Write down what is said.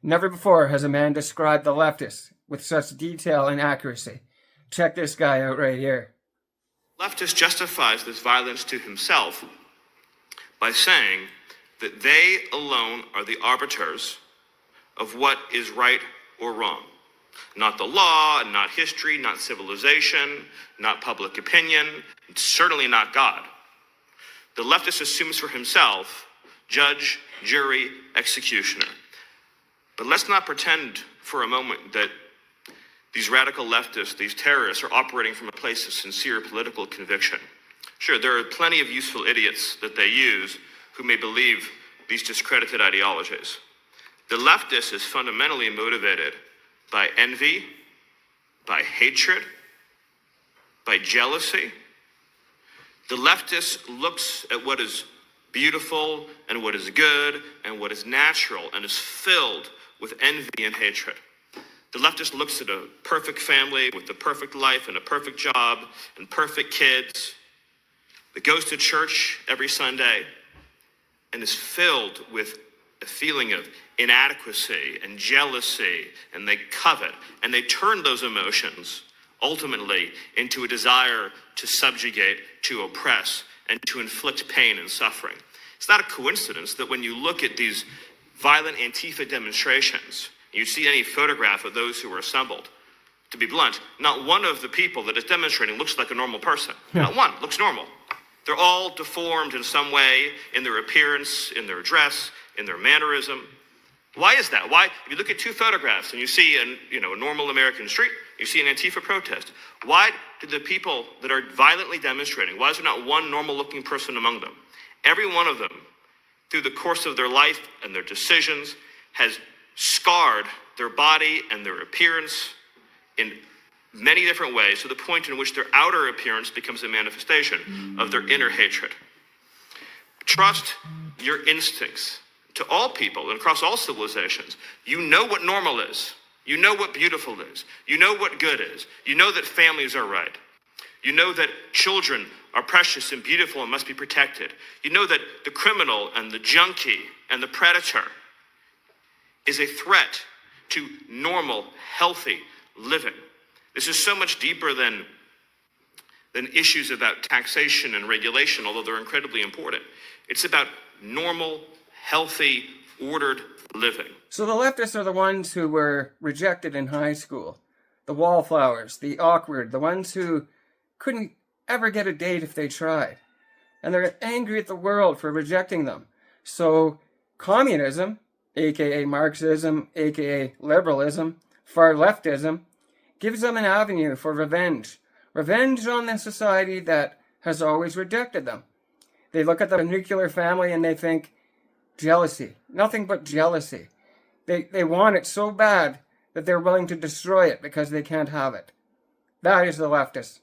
Never before has a man described the leftists with such detail and accuracy. Check this guy out right here. Leftist justifies this violence to himself by saying that they alone are the arbiters of what is right or wrong. Not the law, not history, not civilization, not public opinion, certainly not God. The leftist assumes for himself judge, jury, executioner. But let's not pretend for a moment that these radical leftists, these terrorists, are operating from a place of sincere political conviction. Sure, there are plenty of useful idiots that they use who may believe these discredited ideologies. The leftist is fundamentally motivated by envy, by hatred, by jealousy. The leftist looks at what is beautiful and what is good and what is natural and is filled with envy and hatred. The leftist looks at a perfect family with the perfect life and a perfect job and perfect kids that goes to church every Sunday and is filled with a feeling of inadequacy and jealousy, and they covet, and they turn those emotions ultimately into a desire to subjugate, to oppress, and to inflict pain and suffering. It's not a coincidence that when you look at these violent Antifa demonstrations, you see any photograph of those who were assembled. To be blunt, not one of the people that is demonstrating looks like a normal person. Yeah. Not one looks normal. They're all deformed in some way in their appearance, in their dress, in their mannerism. Why is that? Why, if you look at two photographs and you see a normal American street, you see an Antifa protest, why do the people that are violently demonstrating, why is there not one normal looking person among them? Every one of them, through the course of their life and their decisions, has scarred their body and their appearance in many different ways, to the point in which their outer appearance becomes a manifestation of their inner hatred. Trust your instincts. To all people and across all civilizations, you know what normal is. You know what beautiful is. You know what good is. You know that families are right. You know that children are precious and beautiful and must be protected. You know that the criminal and the junkie and the predator is a threat to normal, healthy living. This is so much deeper than issues about taxation and regulation, although they're incredibly important. It's about normal, healthy, ordered living. So the leftists are the ones who were rejected in high school. The wallflowers, the awkward, the ones who couldn't ever get a date if they tried. And they're angry at the world for rejecting them. So communism, aka Marxism, aka liberalism, far leftism, gives them an avenue for revenge. Revenge on the society that has always rejected them. They look at the nuclear family and they think, jealousy. Nothing but jealousy. They want it so bad that they're willing to destroy it because they can't have it. That is the leftists.